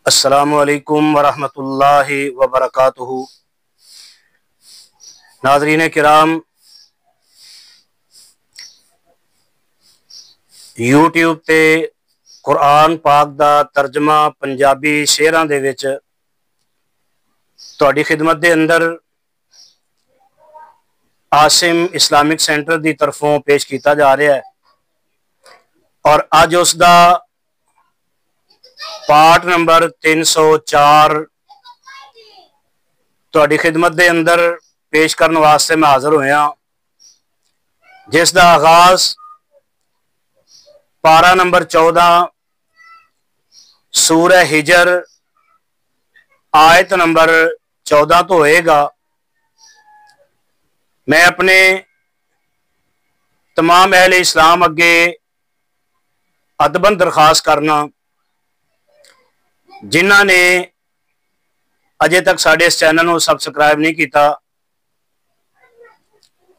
अस्सलामुअलैकुम वरहमतुल्लाहि वबरकातुहू। नाज़रीन किराम, यूट्यूब ते कुरान पाक दा तर्जमा पंजाबी शेरां दे विच तुहाडी खिदमत दे अंदर आसिम इस्लामिक सेंटर दी तरफों पेश किया जा रहा है और अज उसका पार्ट नंबर 304 तुहाडी खिदमत दे अंदर पेश करने वास्ते मैं हाजिर होया, जिसका आगाज पारा नंबर 14 सूरह हिजर आयत नंबर 14 तो होएगा। मैं अपने तमाम अहले इस्लाम अगे अदबन दरखास्त करना, जिन्हों ने अजे तक साडे इस चैनल को सबसक्राइब नहीं किया,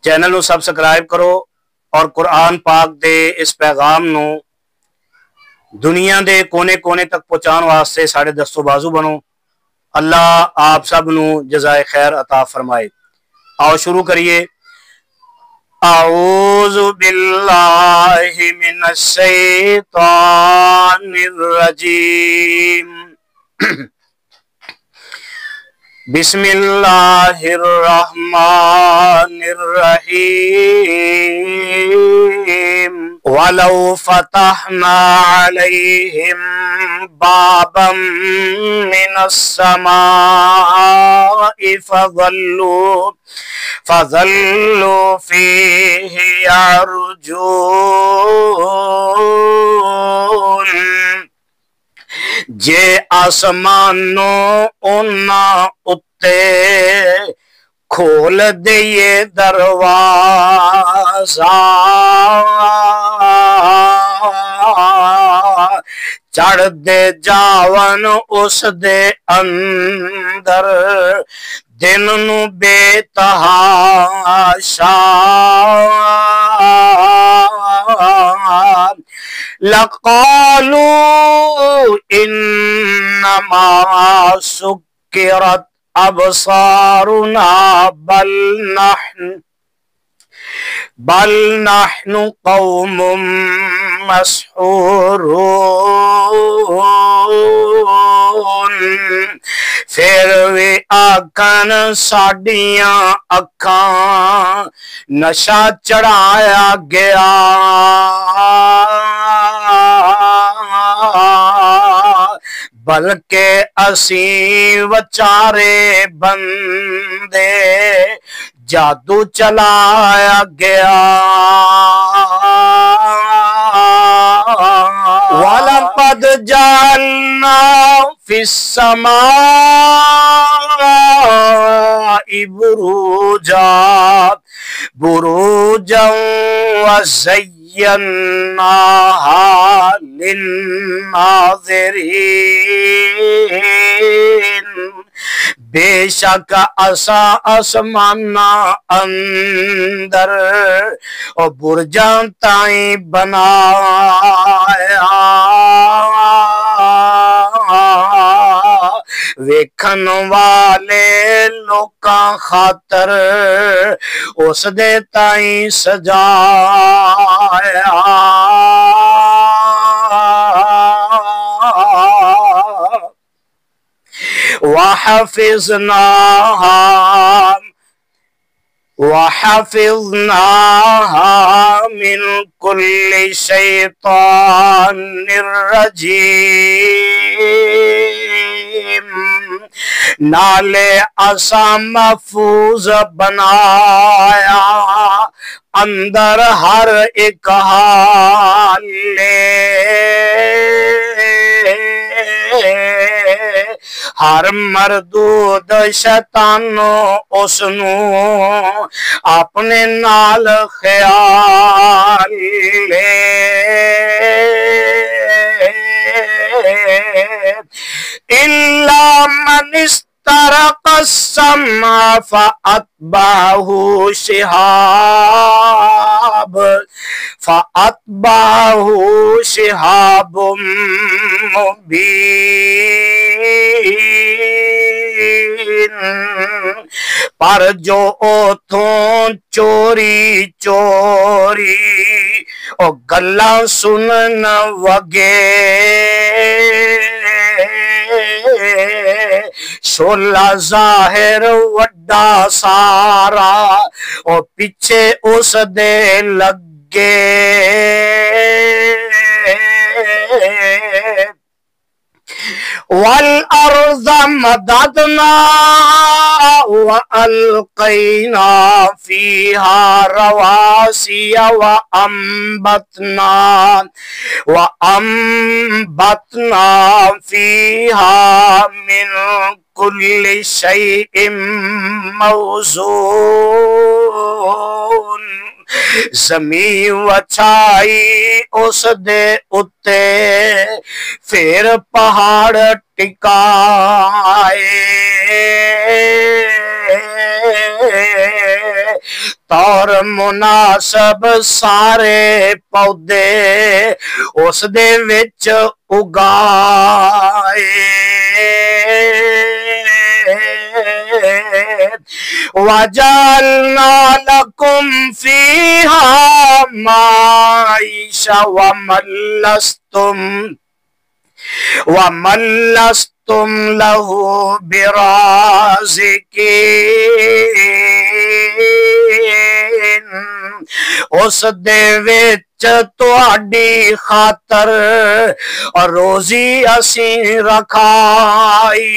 चैनल को सबसक्राइब करो और कुरान पाक दे इस पैगाम नू दुनिया के कोने कोने तक पहुँचाने वास्ते साढ़े दस्तों बाजू बनो। अल्लाह आप सब नू जज़ाए खैर अता फरमाए। आओ शुरू करिए। आऊज़ु बिल्लाहि मिनश शैतानिर रजीम। बिस्मिल्लाहिर्रहमानिर्रहीम। वलौ फतहना अलैहिम बाबम मिनस समाइ फज़ल्लू फीहि यरजून। जे आसमानों उन्ना उत्ते खोल दिए दरवाजा, चढ़ दे जावन उस दे अंदर दिन नू बेतहाशा। लक़ालू इन्नमा सुक्किरत अबसारुना बल नहनु कौमुम मसहूरून। फिर वे आखन साडियां अखां नशा चढ़ाया गया, बल्कि असी वचारे बंदे जादू चलाया गया। वलक़द जअलना फिस समाइ बुरूजन व ज़य्यन्नाहा लिन्नाज़िरीन। बेशक असा आसमाना अंदर और बुरजां ताई बनाया, वेखन वाले लोकां खातर उस दे ताई सजाया। वहफ़िज़नाहा मिन कुल्लि शैतानिर रजीम। नाले असा महफूज बनाया अंदर हर एक हाले, हर मरदूद शैतानो उसनू अपने नाल ख्याल ले। इल्ला मन इस्तरक़-उस-समा फ़अत्बअहु शिहाब फ़अत्बअहु शिहाबुम मुबीन। पर जो ओथों चोरी चोरी ओ गल्लां सुनन वगे, शोला जाहिर वड्डा सारा ओ पिछे उस दे लगे। वल अर्ज़ मददना व अलक़ैना फ़ीहा रवासिया व अम्बतना फ़ीहा मिन कुल्लि शैइन मौज़ून। ज़मीन वछाई उस दे उत्ते, फिर पहाड़ टिकाए। तौर मुनासब सारे पौधे उस दे विच उगाए। वजअलना लकुम फ़ीहा माईशा वमल्लस्तुम लहू बिराज़िकीन। उस दे विच तुहाडी खातर रोज़ी असीं रखाई,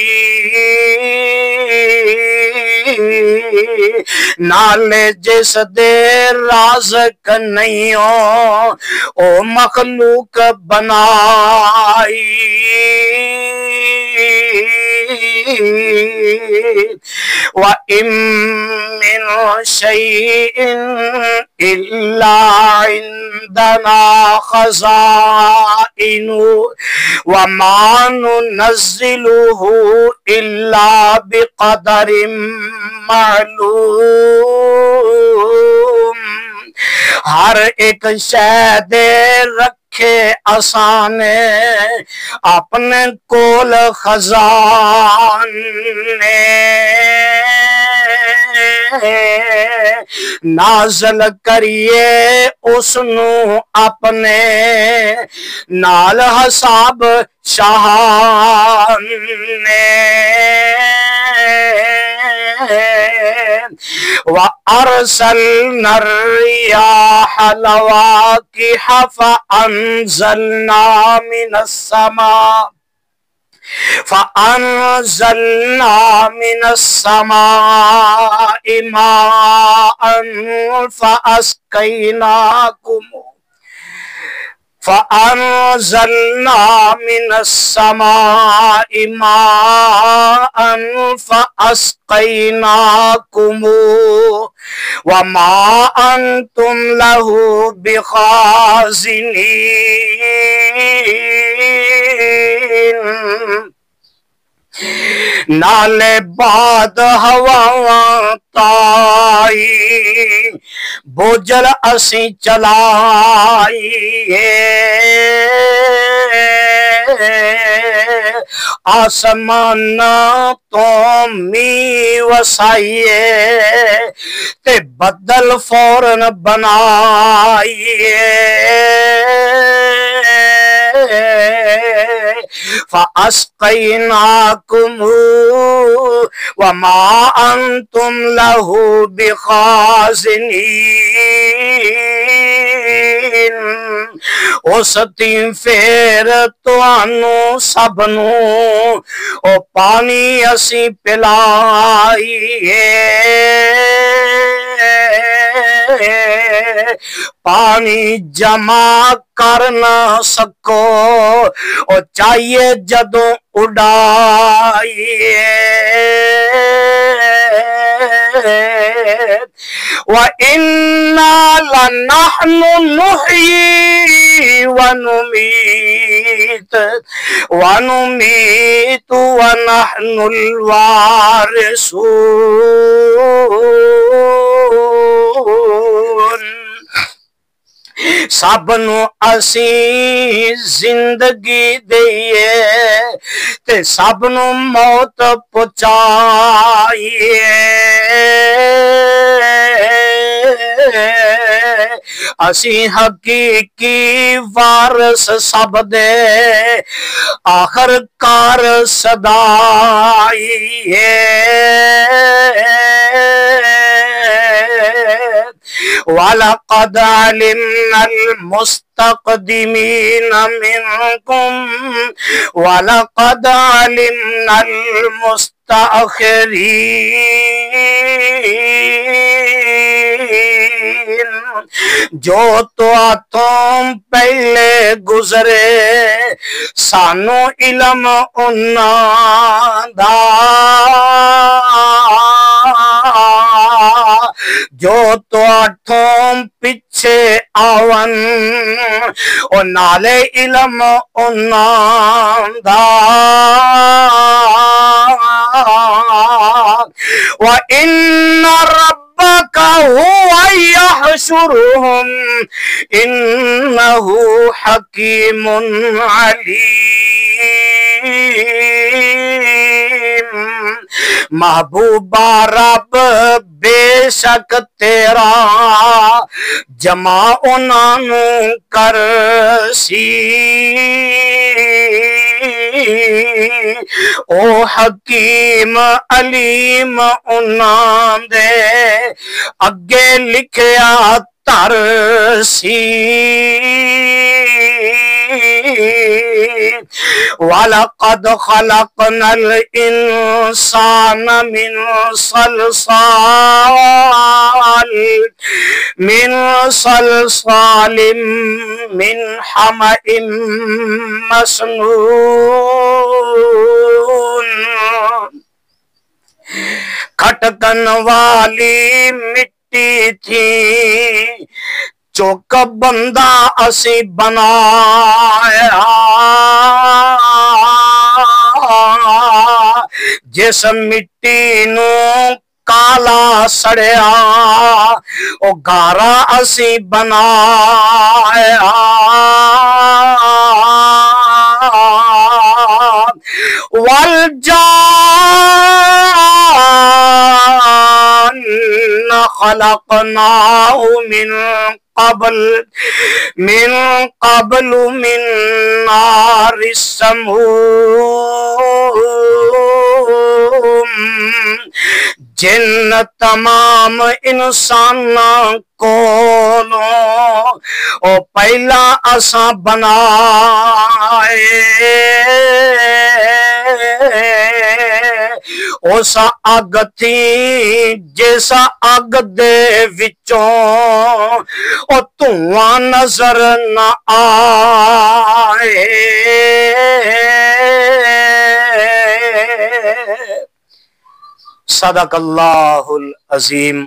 नाले जिस दे राज़क नहीं हो ओ मखलूक बनाई। व इम मिन शैइन इल्ला इंदना खज़ाइनु व मा नुनज़्ज़िलुहु इल्ला बिक़दरिम मालूम। हर एक शै दे रखे असाने अपने कोल खजाने। नाज़ल करिए उसनू अपने नाल हसाब शाहाने। व अरसलना रियाह लवाक़िह फ़अंज़लना मिनस समाइ माअन फ़अंज़लना मिनस समाइ माअन फ़अस्क़ैनाकुमू व मा अंतुम लहू बिखाज़िनीन। नाले बाद हवा ताई बोझल असी चलाई आसमान तो मी वसाइए ते बदल फौरन बनाइए। फ़अस्क़ैनाकुमू व मा अंतुम लहू बिखाज़िनीन। उस दी फेर तुहानू सबनू ओ पानी असी पिलाइए। पानी जमा कर ना सको ओ चाहिए जदों उड़ाइए। व इन्ना लनहनु नुहयी व नुमीतु व नहनुल वारिसून। सबनू असी जिंदगी दईए ते सबनू मौत पहुंचाईए। असी हकीकी वारस सब दे आखिरकार सदाईए। वलक़द अलिमनल मुस्तक़दिमीन मिनकुम वलक़द अलिमनल मुस्तअखिरीन। जो तो तुम पहले गुजरे सानू इलम उन्हां दा। जो तो तुम पीछे आवन ओ नाले इलम उन्हां दा। व इन्ना रब्बका हुवा यहशुरुहुम इन्नहु हकीमुन अलीम। महबूबा रब बेशक तेरा जमा उन्हानू कर सी। ओ हकीम अलीम उन्हां दे अगे लिखया तर सी। वलक़द खलक़नल इंसान मिन सलसालिम मिन हमइम मस्नून। खटकन वाली मिट्टी थी चौक बंदा असी बनाया। जिस मिट्टी नू काला सड़िया ओ गारा असी बनाया। वल जान खलकनाहु मिन कबल मिन नारिस समूम। जिन तमाम इंसान कोलो ओ पहला असा बनाए। उस अग थी जिस अग दे विचों ओ धुआं नजर न आए। सदकल्लाहुल अजीम।